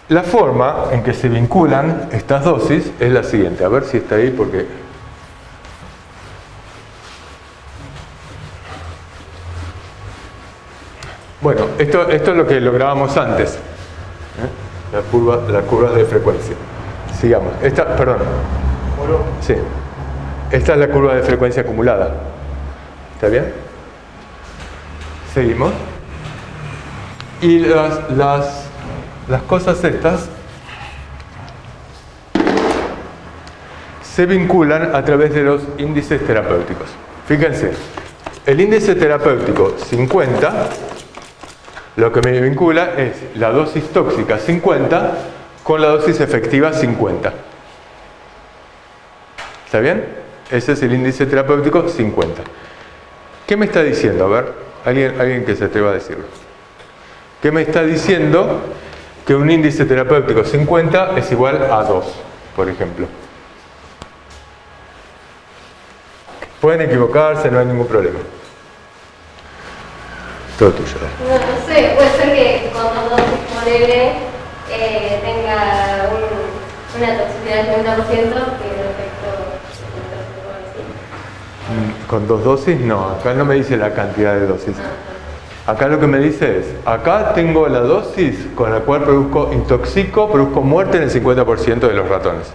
La forma en que se vinculan estas dosis es la siguiente. A ver si está ahí porque... Bueno, esto es lo que lográbamos antes. Las curvas de frecuencia. Sigamos. Perdón. Sí. Esta es la curva de frecuencia acumulada. ¿Está bien? Seguimos. Y las cosas estas se vinculan a través de los índices terapéuticos. Fíjense, el índice terapéutico 50, lo que me vincula es la dosis tóxica 50 con la dosis efectiva 50. ¿Está bien? Ese es el índice terapéutico 50. ¿Qué me está diciendo? A ver, alguien que se atreva a decirlo. ¿Qué me está diciendo? Que un índice terapéutico 50 es igual a 2, por ejemplo. Pueden equivocarse, no hay ningún problema. Todo tuyo. No sé, puede ser que con dos dosis ponele tenga una toxicidad del 50% que el efecto... ¿Con dos dosis? No, acá no me dice la cantidad de dosis. Acá lo que me dice es, acá tengo la dosis con la cual produzco muerte en el 50% de los ratones.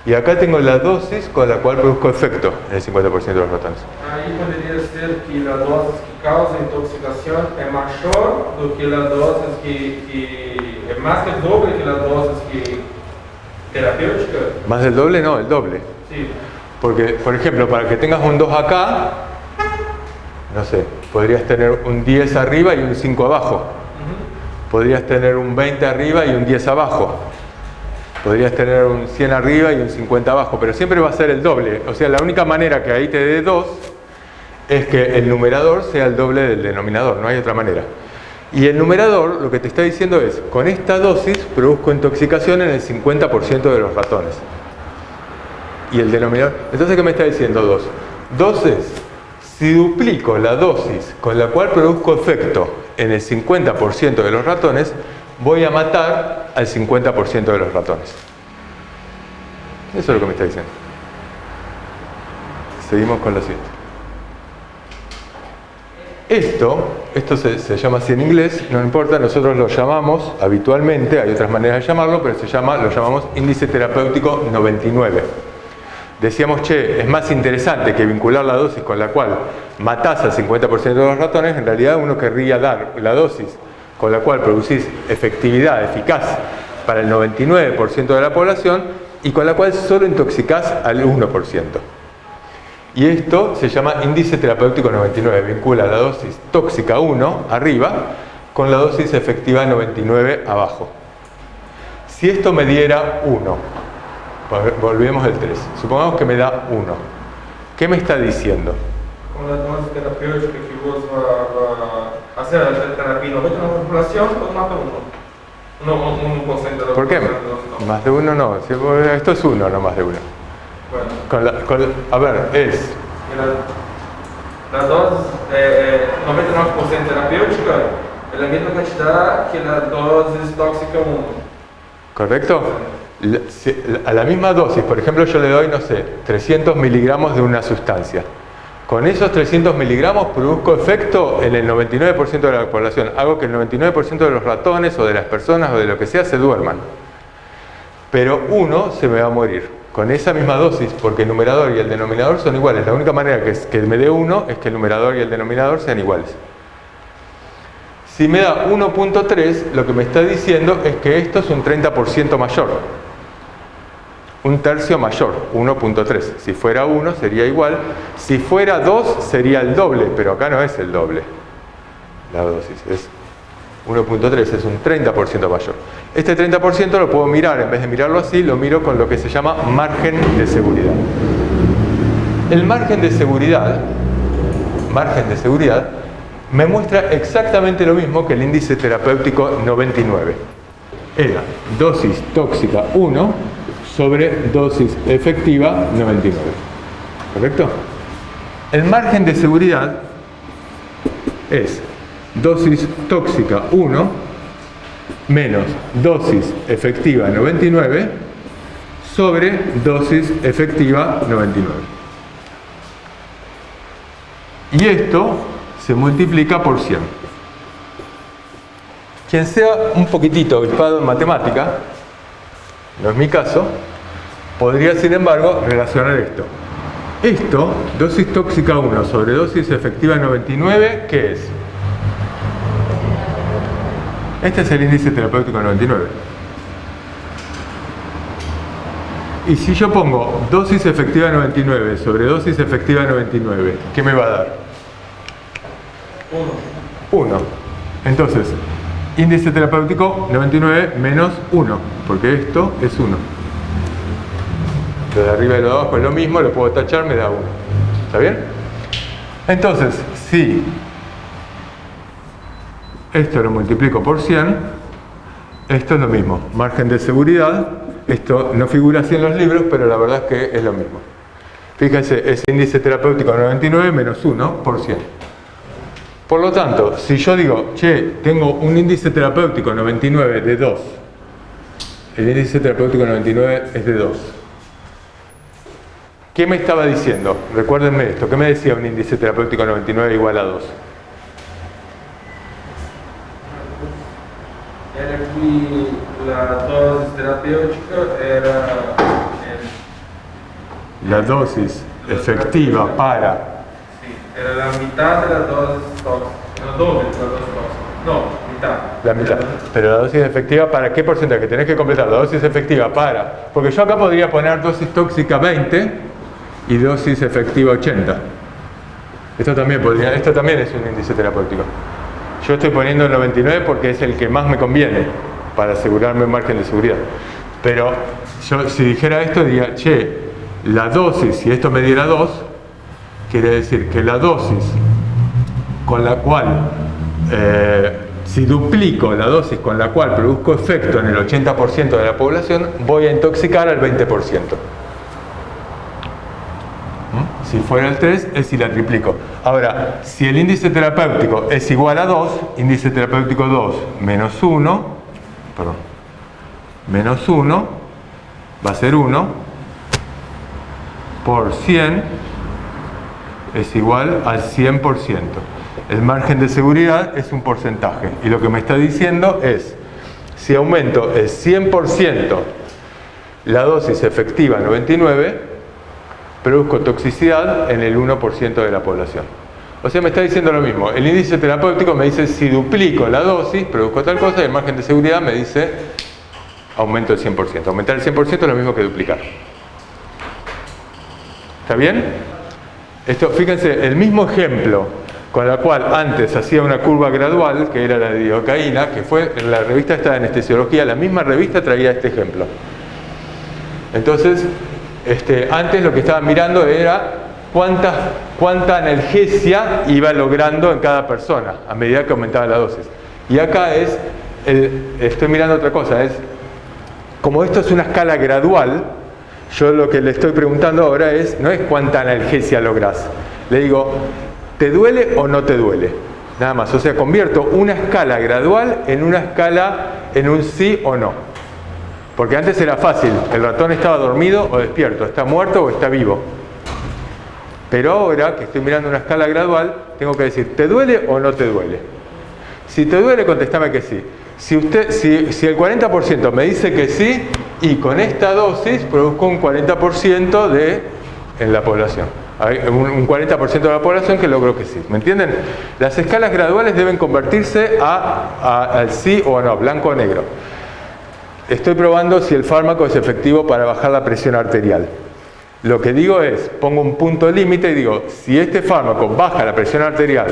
Y acá tengo la dosis con la cual produzco efecto en el 50% de los ratones. Ahí podría ser que la dosis que causa intoxicación es mayor do que la dosis que es más que el doble que la dosis que terapéutica. ¿Más del doble? No, el doble. Sí. Porque, por ejemplo, para que tengas un 2 acá, no sé, podrías tener un 10 arriba y un 5 abajo. Podrías tener un 20 arriba y un 10 abajo. Podrías tener un 100 arriba y un 50 abajo, pero siempre va a ser el doble. O sea, la única manera que ahí te dé 2 es que el numerador sea el doble del denominador, no hay otra manera. Y el numerador lo que te está diciendo es, con esta dosis produzco intoxicación en el 50% de los ratones. Y el denominador... Entonces, ¿qué me está diciendo 2? 2 es, si duplico la dosis con la cual produzco efecto en el 50% de los ratones, voy a matar al 50% de los ratones. Eso es lo que me está diciendo. Seguimos con lo siguiente. Esto se llama así en inglés, no importa, nosotros lo llamamos habitualmente, hay otras maneras de llamarlo, pero lo llamamos índice terapéutico 99. Decíamos, che, es más interesante que vincular la dosis con la cual matás al 50% de los ratones, en realidad uno querría dar la dosis con la cual producís efectividad eficaz para el 99% de la población y con la cual solo intoxicás al 1%. Y esto se llama índice terapéutico 99, vincula la dosis tóxica 1 arriba con la dosis efectiva 99 abajo. Si esto me diera 1, volvemos al 3, supongamos que me da 1, ¿qué me está diciendo? Con la dosis terapéutica que vos va a hacer la terapia en la populación, vos mata 1. No, 1% de la ¿Por qué? población. Más de 1 no, esto es 1, no más de 1. Bueno. A ver, es... La dosis 99% terapéutica es la misma cantidad que la dosis tóxica 1. ¿Correcto? A la misma dosis, por ejemplo, yo le doy, no sé, 300 miligramos de una sustancia. Con esos 300 miligramos produzco efecto en el 99% de la población. Hago que el 99% de los ratones o de las personas o de lo que sea se duerman. Pero uno se me va a morir. Con esa misma dosis, porque el numerador y el denominador son iguales. La única manera que me dé 1 es que el numerador y el denominador sean iguales. Si me da 1.3, lo que me está diciendo es que esto es un 30% mayor. Un tercio mayor, 1.3. Si fuera 1 sería igual. Si fuera 2 sería el doble, pero acá no es el doble. La dosis es 1.3, es un 30% mayor. Este 30% lo puedo mirar, en vez de mirarlo así, lo miro con lo que se llama margen de seguridad. El margen de seguridad me muestra exactamente lo mismo que el índice terapéutico 99. Era dosis tóxica 1 sobre dosis efectiva 99. ¿Correcto? El margen de seguridad es dosis tóxica 1 menos dosis efectiva 99 sobre dosis efectiva 99. Y esto se multiplica por 100. Quien sea un poquitito avispado en matemática, no es mi caso, podría sin embargo relacionar esto. Esto, dosis tóxica 1 sobre dosis efectiva 99, ¿qué es? Este es el índice terapéutico 99. Y si yo pongo dosis efectiva 99 sobre dosis efectiva 99, ¿qué me va a dar? 1. Entonces, índice terapéutico 99 menos 1, porque esto es 1. Lo de arriba y lo de abajo es lo mismo, lo puedo tachar, me da 1. ¿Está bien? Entonces, si esto lo multiplico por 100, esto es lo mismo, margen de seguridad. Esto no figura así en los libros, pero la verdad es que es lo mismo. Fíjense, es índice terapéutico 99 menos 1 por 100. Por lo tanto, si yo digo, che, tengo un índice terapéutico 99 de 2, el índice terapéutico 99 es de 2. ¿Qué me estaba diciendo? Recuérdenme esto, ¿qué me decía un índice terapéutico 99 igual a 2? Era que la dosis terapéutica era la dosis efectiva para... Sí, era la mitad de la dosis tóxica, no doble de la dosis tóxica, no, mitad. La mitad. Pero la dosis efectiva, ¿para qué porcentaje? Tenés que completar la dosis efectiva para... Porque yo acá podría poner dosis tóxica 20 y dosis efectiva 80. Esto también es un índice terapéutico. Yo estoy poniendo el 99 porque es el que más me conviene para asegurarme un margen de seguridad. Pero yo si dijera esto diría, che, la dosis, si esto me diera 2, quiere decir que la dosis con la cual, si duplico la dosis con la cual produzco efecto en el 80% de la población, voy a intoxicar al 20%. Si fuera el 3, es si la triplico. Ahora, si el índice terapéutico es igual a 2, índice terapéutico 2 menos 1, menos 1, va a ser 1, por 100, es igual al 100%. El margen de seguridad es un porcentaje. Y lo que me está diciendo es, si aumento el 100% la dosis efectiva a 99, produzco toxicidad en el 1% de la población. O sea, me está diciendo lo mismo. El índice terapéutico me dice, si duplico la dosis, produzco tal cosa, y el margen de seguridad me dice, aumento el 100%. Aumentar el 100% es lo mismo que duplicar. ¿Está bien? Esto, fíjense, el mismo ejemplo con el cual antes hacía una curva gradual, que era la de lidocaína, que fue en la revista esta de anestesiología, la misma revista traía este ejemplo. Entonces, antes lo que estaban mirando era cuánta analgesia iba logrando en cada persona a medida que aumentaba la dosis. Y acá estoy mirando otra cosa, como esto es una escala gradual, yo lo que le estoy preguntando ahora no es cuánta analgesia lográs. Le digo, ¿te duele o no te duele? Nada más, o sea, convierto una escala gradual en una escala en un sí o no. Porque antes era fácil, el ratón estaba dormido o despierto, está muerto o está vivo. Pero ahora que estoy mirando una escala gradual, tengo que decir, ¿te duele o no te duele? Si te duele, contestame que sí. Si el 40% me dice que sí, y con esta dosis produzco un 40% en la población. Hay un 40% de la población que logró que sí. ¿Me entienden? Las escalas graduales deben convertirse al sí o no, blanco o negro. Estoy probando si el fármaco es efectivo para bajar la presión arterial. Lo que digo es, pongo un punto límite y digo, si este fármaco baja la presión arterial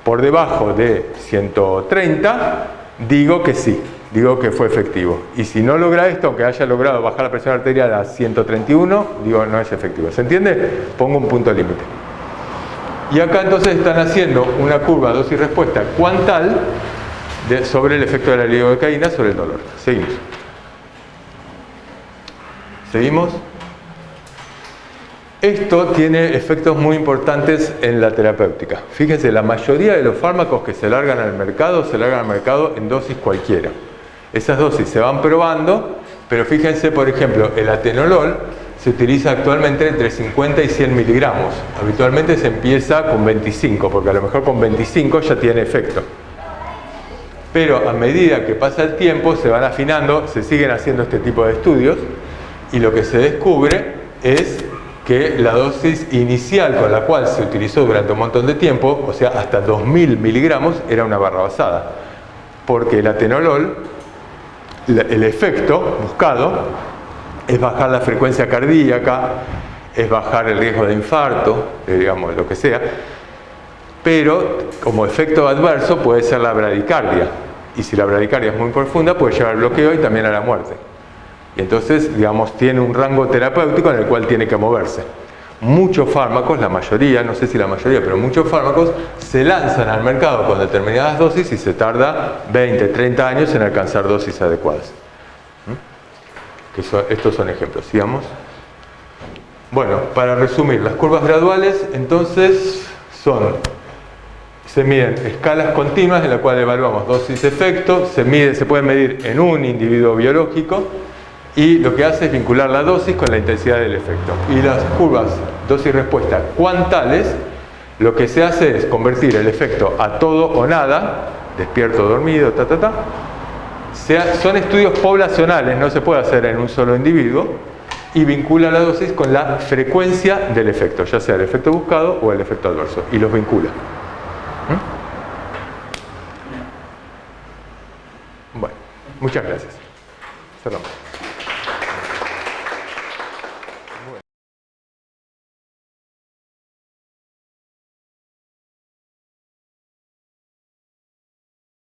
por debajo de 130, digo que sí, digo que fue efectivo. Y si no logra esto, aunque haya logrado bajar la presión arterial a 131, digo no es efectivo. ¿Se entiende? Pongo un punto límite. Y acá entonces están haciendo una curva dosis-respuesta cuantal sobre el efecto de la lidocaína sobre el dolor. Seguimos. ¿Seguimos? Esto tiene efectos muy importantes en la terapéutica. Fíjense, la mayoría de los fármacos que se largan al mercado en dosis cualquiera. Esas dosis se van probando, pero fíjense, por ejemplo, el atenolol se utiliza actualmente entre 50 y 100 miligramos. Habitualmente se empieza con 25, porque a lo mejor con 25 ya tiene efecto. Pero a medida que pasa el tiempo, se van afinando, se siguen haciendo este tipo de estudios, y lo que se descubre es que la dosis inicial con la cual se utilizó durante un montón de tiempo, o sea, hasta 2000 miligramos, era una barra basada. Porque el atenolol, el efecto buscado, es bajar la frecuencia cardíaca, es bajar el riesgo de infarto, digamos, lo que sea, pero como efecto adverso puede ser la bradicardia. Y si la bradicardia es muy profunda, puede llevar al bloqueo y también a la muerte. Y entonces, digamos, tiene un rango terapéutico en el cual tiene que moverse. Muchos fármacos, la mayoría, no sé si la mayoría, pero muchos fármacos se lanzan al mercado con determinadas dosis y se tarda 20, 30 años en alcanzar dosis adecuadas. Estos son ejemplos. Sigamos. Bueno, para resumir, las curvas graduales entonces se miden escalas continuas en las cuales evaluamos dosis-efecto, se puede medir en un individuo biológico, y lo que hace es vincular la dosis con la intensidad del efecto. Y las curvas dosis-respuesta cuantales, lo que se hace es convertir el efecto a todo o nada, despierto, dormido, son estudios poblacionales, no se puede hacer en un solo individuo, y vincula la dosis con la frecuencia del efecto, ya sea el efecto buscado o el efecto adverso, y los vincula. Bueno, muchas gracias. Cerramos.